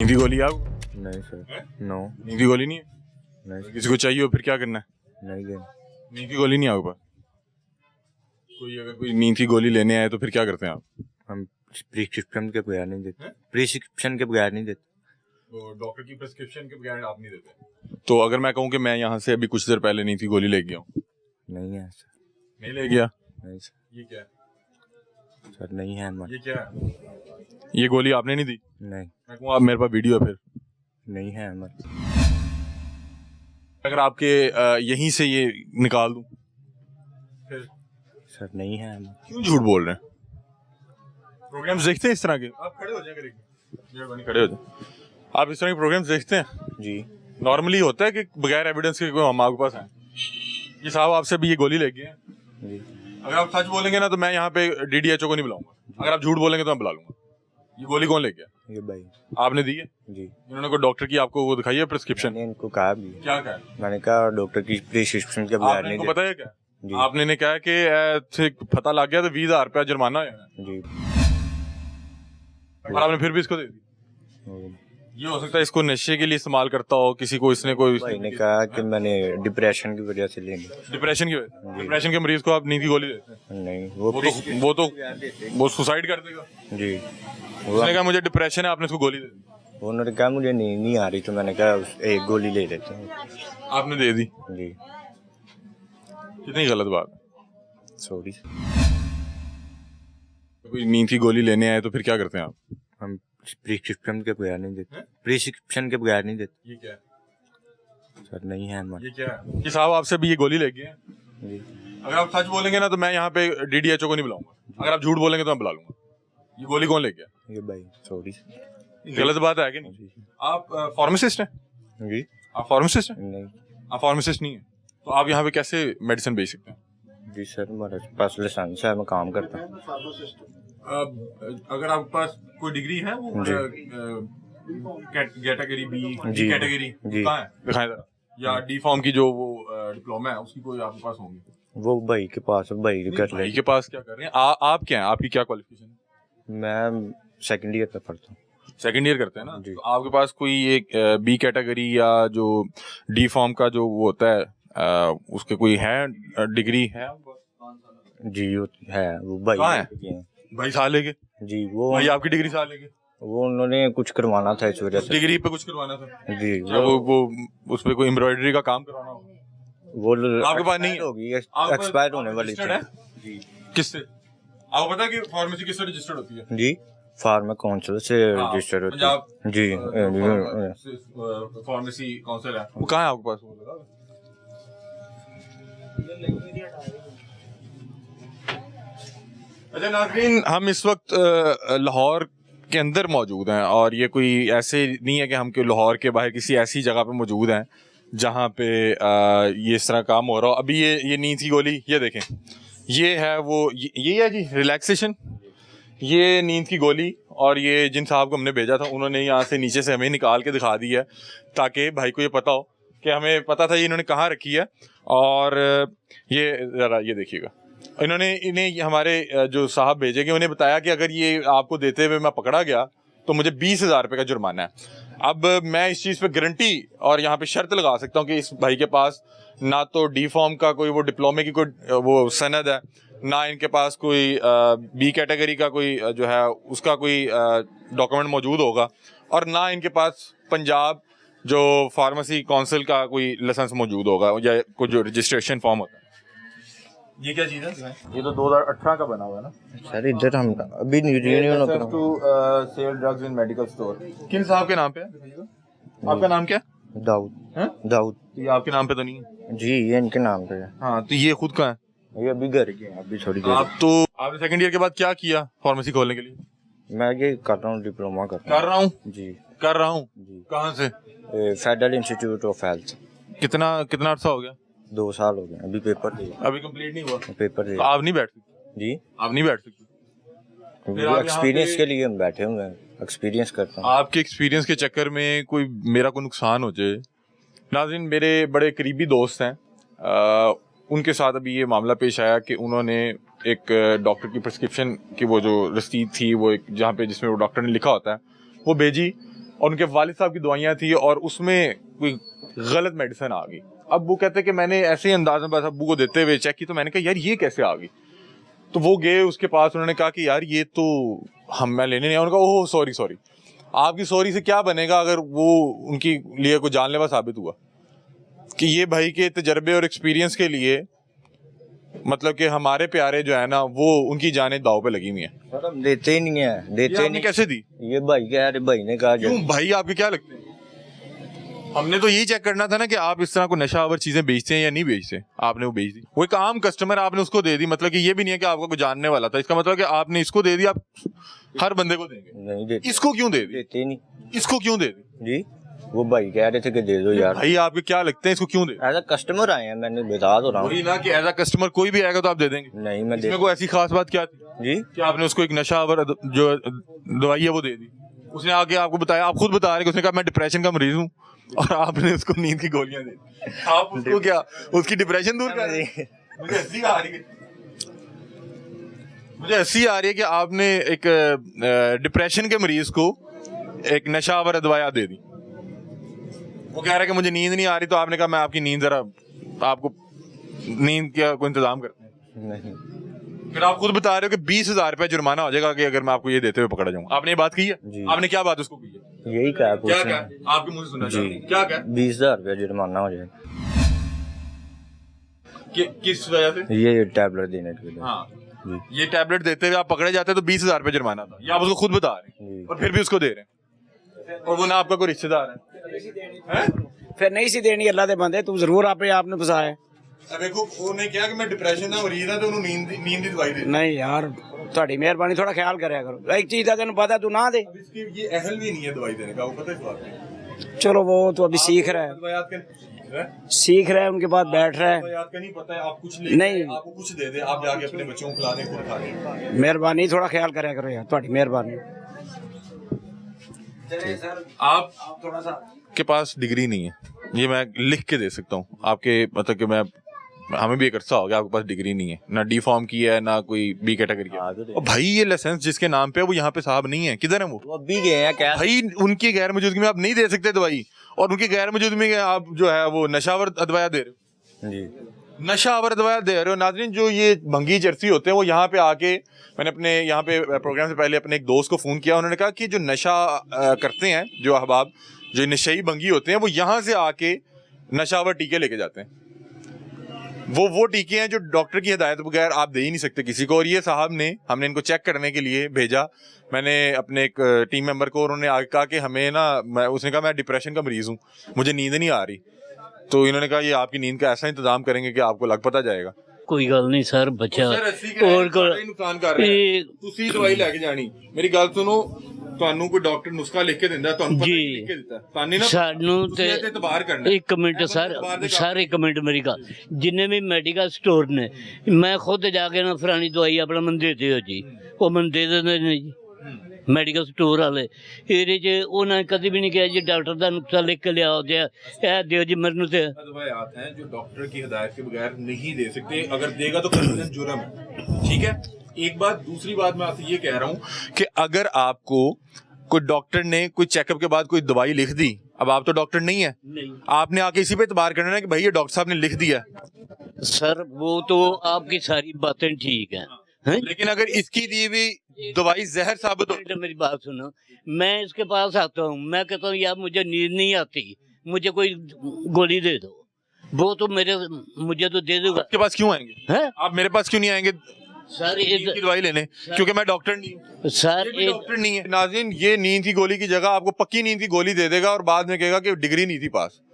नींद की गोली आप? नहीं सर, नो। नींद की गोली नहीं है? नहीं, किसी को चाहिए हो फिर क्या करना है? नहीं देना। नींद की गोली नहीं है आपके पास? कोई नींद की गोली लेने आए तो फिर क्या करते हैं आप? हम प्रिस्क्रिप्शन के बगैर नहीं देते। प्रिस्क्रिप्शन के बगैर नहीं देते। तो डॉक्टर की प्रिस्क्रिप्शन के बगैर आप नहीं देते? तो अगर मैं कहूँ कि मैं यहाँ से अभी कुछ देर पहले नींद की गोली ले गया हूँ? नहीं है सर। नहीं ले गया? नहीं सर। ये क्या है? सर नहीं है हमारे। ये क्या है? ये गोली आपने नहीं दी? नहीं, मैं कहूँ आप मेरे पास वीडियो है फिर? नहीं है हमारे। अगर आपके यहीं से ये निकाल दूँ फिर? सर नहीं है हमारे। क्यों झूठ बोल रहे हैं? प्रोग्राम्स देखते हैं इस तरह के? आप खड़े हो जाए, खड़े हो जाए। आप इस तरह के प्रोग्राम्स देखते हैं? जी। नॉर्मली होता है कि बगैर एविडेंस के कोई हम आपके पास आए। ये साहब आपसे भी ये गोली ले गए हैं। जी। अगर आप सच बोलेंगे ना तो मैं यहाँ पे डीडीएचओ को नहीं बुलाऊंगा। अगर आप झूठ बोलेंगे तो मैं बुला लूंगा। ये गोली कौन ले गया? ये भाई। आपने दी है? जी। इन्होंने कोई डॉक्टर की आपको वो दिखाई है प्रिस्क्रिप्शन? मैंने इनको कहा भी। क्या कहा? मैंने कहा डॉक्टर की प्रिस्क्रिप्शन के बगैर आपने नहीं इनको देते। पता है क्या? जी। आपने इन्हें कहा कि ऐसे पता लग गया तो 20,000 रुपया जुर्माना है। जी। और आपने फिर भी इसको दे दी? ये हो सकता है इसको नशे के लिए इस्तेमाल करता हो, किसी को इसने कोई भाई ने कहा कि मैंने डिप्रेशन की वजह से लेंगे। डिप्रेशन की वजह? डिप्रेशन के मरीज को आप नींद की गोली देते हैं? नहीं, वो सुसाइड कर देगा। जी। उसने कहा मुझे डिप्रेशन है, आपने उसको गोली दे दी। उन्होंने कहा मुझे नींद नहीं आ रही तो मैंने कहा एक गोली ले लेते हैं। आपने दे दी? जी। कितनी गलत बात है। सॉरी। कोई नींद की गोली लेने आए तो फिर क्या करते हैं आप? हम प्रिस्क्रिप्शन के बगैर नहीं देते। प्रिस्क्रिप्शन के बगैर नहीं देते। ये क्या है? सर नहीं है हमारे। ये क्या है? ये साहब आपसे भी ये गोली ले गए हैं। जी। अगर आप सच बोलेंगे ना तो मैं यहाँ पे डीडीएचओ को नहीं बुलाऊंगा। अगर आप झूठ बोलेंगे तो मैं बुला लूंगा। ये गोली कौन ले गया? ये भाई। सॉरी। गलत बात है कि नहीं? आप फार्मासिस्ट हैं? जी। आप फार्मासिस्ट हैं? नहीं। आप फार्मासिस्ट नहीं है तो आप यहाँ पे कैसे मेडिसिन बेच सकते हैं? जी सर, हमारे पास लाइसेंस है, मैं काम करता हूँ। अगर आपके पास कोई डिग्री है वो कैटेगरी बी जी। कैटेगरी जी। कहाँ है? दिखाएं जरा। या डी फॉर्म की जो वो डिप्लोमा है उसकी कोई आपके पास होंगी? वो भाई के पास, भाई कर भाई ले। के पास क्या कर रहे हैं? आप क्या हैं? आपकी क्या क्वालिफिकेशन है? मैं सेकंड ईयर पे पढ़ता हूँ। सेकंड ईयर करते हैं ना? जी। तो आपके पास कोई एक बी कैटेगरी या जो डी फॉर्म का जो वो होता है उसके कोई है डिग्री है? जी वो है, वो भाई कहाँ है? है। भाई साल लेके? जी वो भाई आपकी डिग्री साल लेके? वो उन्होंने कुछ करवाना था इस वजह से। डिग्री पे कुछ करवाना था? जी। क्या वो उस पे कोई एम्ब्रॉयडरी का काम करवाना होगा? वो आपके पास नहीं है? होगी, आपके पास एक्सपायर होने वाली registered है? थी। जी। किससे? आपको पता है कि फार्मेसी किससे रजिस्टर्ड होती है? जी। फार्मा काउंसिल से हाँ, रजिस्टर्ड होती पंजाब है। जी। फार्मेसी काउंसिल है वो कहाँ है आपके पास? वो बताओ। अच्छा नाज़रीन, हम इस वक्त लाहौर के अंदर मौजूद हैं और ये कोई ऐसे नहीं है कि हम लाहौर के बाहर किसी ऐसी जगह पे मौजूद हैं जहाँ पे ये इस तरह काम हो रहा हो। अभी ये नींद की गोली ये देखें, ये है वो, ये है जी रिलैक्सेशन, ये नींद की गोली। और ये जिन साहब को हमने भेजा था उन्होंने यहाँ से नीचे से हमें निकाल के दिखा दी है ताकि भाई को ये पता हो कि हमें पता था ये इन्होंने कहाँ रखी है। और ये ज़रा ये देखिएगा, इन्हें हमारे जो साहब भेजेंगे उन्हें बताया कि अगर ये आपको देते हुए मैं पकड़ा गया तो मुझे 20,000 रुपये का जुर्माना है। अब मैं इस चीज़ पे गारंटी और यहाँ पे शर्त लगा सकता हूँ कि इस भाई के पास ना तो डी फॉर्म का कोई वो डिप्लोमे की कोई वो सनद है, ना इनके पास कोई बी कैटेगरी का कोई जो है उसका कोई डॉक्यूमेंट मौजूद होगा, और ना इनके पास पंजाब जो फार्मेसी काउंसिल का कोई लाइसेंस मौजूद होगा या कोई जो रजिस्ट्रेशन फॉर्म होता है। ये क्या चीज़ है? ये तो 2018 का बना हुआ है ना सर? इधर हम अभी union to sell drugs in medical store. किन साहब के नाम पे है? आपका नाम क्या? दाऊद। हैं? दाऊद। तो ये आपके नाम पे तो नहीं है? जी ये इनके नाम पे है। हाँ, तो ये खुद का है? ये अभी घर के हैं, अभी थोड़ी देर। आपने सेकंड ईयर के बाद क्या किया फार्मेसी खोलने के लिए? मैं ये कर रहा हूँ, डिप्लोमा कर रहा हूँ। जी। कर रहा हूँ जी। कहाँ से? Federal institute of health. कितना अर्सा हो गया? 2 साल हो गए, अभी पेपर दिए। अभी कंप्लीट नहीं हुआ? पेपर तो दिए। आप नहीं बैठ सकते? जी। आप नहीं बैठ सकते? फिर आप एक्सपीरियंस यहाँ के लिए हम बैठे हुए हैं, एक्सपीरियंस करता हूँ। आपके एक्सपीरियंस के चक्कर में मेरा कोई नुकसान हो जाए। नाज़रीन, मेरे बड़े करीबी दोस्त हैं, उनके साथ अभी ये मामला पेश आया कि उन्होंने एक डॉक्टर की प्रिस्क्रिप्शन की वो जो रसीद थी वो एक जहाँ पे जिसमें वो डॉक्टर ने लिखा होता है वो भेजी और उनके वालिद साहब की दवाइयाँ थी और उसमें कोई गलत मेडिसिन आ गई। अब वो कहते हैं कि मैंने ऐसे ही अंदाज में बस अब्बू को देते हुए चेक की, तो मैंने कहा यार ये कैसे आ गई। तो वो गए उसके पास, उन्होंने कहा कि यार ये तो मैं लेने नहीं आया। उन्होंने कहा ओह सॉरी। आपकी सॉरी से क्या बनेगा अगर वो उनकी लिए कोई जानलेवा साबित हुआ कि ये भाई के तजर्बे और एक्सपीरियंस के लिए मतलब कि हमारे प्यारे जो है ना वो उनकी जानें दाव पे लगी हुई है। सर हम देते ही नहीं है, देते आपने नहीं। कैसे दी? ये भाई कह रहे, भाई ने कहा क्यों भाई आपके क्या लगते हैं? हमने तो यही चेक करना था ना कि आप इस तरह को नशावर चीजें बेचते हैं या नहीं बेचते। आपने वो बेच दी, वो एक आम कस्टमर आपने उसको दे दी। मतलब कि ये भी नहीं है कि आपको कोई जानने वाला था, इसका मतलब कि आपने इसको दे दी, आप हर बंदे को देंगे। नहीं देते, इसको क्यों दे दी? देते नहीं इसको क्यों दे दी? जी। वो भाई कह रहे थे कि दे दो यार। भाई आपके क्या लगते हैं इसको क्यों दे? एज अ कस्टमर आए हैं, मैंने बता तो रहा हूँ। वही ना कि एज अ कस्टमर कोई भी आएगा तो आप दे देंगे। नहीं मैं इसमें कोई ऐसी खास बात क्या थी जी कि आपने उसको एक नशावर जो दवाई है वो दे दी? उसने आके आपको बताया, आप खुद बता रहे कि उसने कहा मैं डिप्रेशन का मरीज हूँ और आपने उसको नींद की गोलियां दे दी। आप उसको क्या उसकी डिप्रेशन दूर कर रहे हैं? मुझे हंसी आ रही है कि आपने एक डिप्रेशन के मरीज को एक नशावर दवाया दे दी। वो कह रहा है कि मुझे नींद नहीं आ रही, तो आपने कहा मैं आपकी नींद जरा आपको नींद का कोई इंतजाम करते हैं। नहीं। फिर आप खुद बता रहे हो कि 20,000 रुपए जुर्माना हो जाएगा कि अगर मैं आपको ये देते हुए पकड़ा जाऊं। आपने ये बात की है? जी। आपने क्या बात उसको की है? यही कहा क्या पूछना। आपके मुंह से सुना जी। क्या 20,000 रुपया जुर्माना हो जाए किस वजह से? ये टैबलेट देने के लिए। हाँ जी। ये टैबलेट देते हुए आप पकड़े जाते तो 20,000 रुपए जुर्माना था, ये आप उसको खुद बता रहे हैं जी। और फिर भी उसको दे रहे हैं, और वो ना आपका कोई रिश्तेदार है? फिर नहीं सी देनी अल्लाह दे बंदे, तू जरूर अपने आप ने फसाया। देखो ਉਹਨੇ ਕਿਹਾ ਕਿ ਮੈਂ ਡਿਪਰੈਸ਼ਨ ਦਾ ਮਰੀਜ਼ ਹਾਂ ਤੇ ਉਹਨੂੰ ਨੀਂਦ ਦੀ ਦਵਾਈ ਦੇ ਦਿੱਤੀ। नहीं यार ਤੁਹਾਡੀ ਮਿਹਰਬਾਨੀ ਥੋੜਾ ਖਿਆਲ ਕਰਿਆ ਕਰੋ। एक चीज का तेन पता तू ना दे। अब इसकी ये अहल भी नहीं है दवाई देने का, वो पता है इस बात पे? चलो वो तो अभी सीख रहा है, दवाइयात का सीख रहा है, उनके बाद बैठ रहा है। दवाइयात का नहीं पता है। आप कुछ ले नहीं। आपको कुछ दे दे, आप जाके अपने बच्चों को खिला दें, खुद खा लें। मेहरबानी थोड़ा ख्याल करिया करो यार, ਤੁਹਾਡੀ ਮਿਹਰਬਾਨੀ। आप थोड़ा सा के पास डिग्री नहीं है, ये मैं लिख के दे सकता हूँ आपके, मतलब कि मैं हमें भी एक अर्सा हो गया आपके पास डिग्री नहीं है, ना डी फॉर्म की है ना कोई बी कैटेगरी है। और भाई ये लाइसेंस जिसके नाम पे है वो यहाँ पे साहब नहीं है, किधर है वो? वो अभी गए हैं क्या? भाई उनकी गैर मौजूदगी में आप नहीं दे सकते दवाई, और उनकी गैर मौजूदगी में आप जो है वो नशावर दवाया दे रहे हो। जी। नशावर दवाया दे रहे हो। नाज़रीन, जो ये भंगी जर्सी होते हैं वो यहाँ पे आके, मैंने अपने यहाँ पे प्रोग्राम से पहले अपने एक दोस्त को फ़ोन किया, उन्होंने कहा कि जो नशा करते हैं, जो अहबाब जो नशई भंगी होते हैं, वो यहाँ से आके नशावर टीके लेके जाते हैं। वो टीके हैं जो डॉक्टर की हिदायत बगैर आप दे ही नहीं सकते किसी को। और ये साहब ने, हमने इनको चेक करने के लिए भेजा, मैंने अपने एक टीम मेंबर को, और उन्होंने आगे कहा कि हमें ना, उसने कहा मैं डिप्रेशन का मरीज़ हूँ, मुझे नींद नहीं आ रही। तो इन्होंने कहा ये आपकी नींद का ऐसा इंतजाम करेंगे कि आपको लग पता जाएगा। कोई गल नहीं सर, बच्चा और नुकसान कर रहे हैं, ਤੁਸੀਂ ਦਵਾਈ ਲੈ ਕੇ ਜਾਣੀ। ਮੇਰੀ ਗੱਲ ਸੁਣੋ, ਤੁਹਾਨੂੰ ਕੋਈ ਡਾਕਟਰ ਨੁਸਖਾ ਲਿਖ ਕੇ ਦਿੰਦਾ, ਤੁਹਾਨੂੰ ਪਤਾ ਨਹੀਂ ਲਿਖ ਕੇ ਦਿੱਤਾ, ਤਾਨੇ ਨਾ ਸਾਨੂੰ ਤੇ ਇਤਬਾਰ ਕਰਨਾ। ਇੱਕ ਮਿੰਟ ਸਰ ਇੱਕ ਮਿੰਟ ਮੇਰੀ ਗੱਲ, ਜਿੰਨੇ ਵੀ ਮੈਡੀਕਲ ਸਟੋਰ ਨੇ, ਮੈਂ ਖੁਦ ਜਾ ਕੇ ਨਾ ਫਲਾਣੀ ਦਵਾਈ ਆਪਣਾ ਮਨ ਦੇ ਦਿਓ ਜੀ, ਉਹ ਮਨ ਦੇ ਦਿੰਦੇ ਨੇ ਜੀ ਮੈਡੀਕਲ ਸਟੋਰ ਵਾਲੇ। ਇਹਦੇ 'ਚ ਉਹਨਾਂ ਕਦੇ ਵੀ ਨਹੀਂ ਕਿਹਾ ਜੀ ਡਾਕਟਰ ਦਾ ਨੁਸਖਾ ਲਿਖ ਕੇ ਲਿਆਓ ਜੀ, ਇਹ ਦਿਓ ਜੀ ਮੈਨੂੰ ਤੇ। दवाइयात हैं जो डॉक्टर की हिदायत के बगैर नहीं दे सकते, अगर देगा तो कानूनन जुर्म है। ठीक है, एक बात। दूसरी बात मैं आपसे ये कह रहा हूँ कि अगर आपको कोई डॉक्टर ने कोई चेकअप के बाद कोई दवाई लिख दी, अब आप तो डॉक्टर नहीं है, आपने आके इसी पे एतबार करना है कि भाई ये डॉक्टर साहब ने लिख दिया। सर वो तो आपकी सारी बातें ठीक हैं, लेकिन अगर इसकी दी हुई दवाई जहर साबित हो, मेरी बात सुनो, मैं इसके पास आता हूँ, मैं कहता हूँ यार मुझे नींद नहीं आती, मुझे कोई गोली दे दो, वो तो मुझे तो दे दूंगा। आपके पास क्यों आएंगे? हैं? आप मेरे पास क्यों नहीं आएंगे सर नींद की दवाई लेने? क्योंकि मैं डॉक्टर नहीं हूँ। सर ये भी डॉक्टर नहीं है। नाज़रीन, ये नींद की गोली की जगह आपको पक्की नींद की गोली दे देगा और बाद में कहेगा कि डिग्री नहीं थी पास।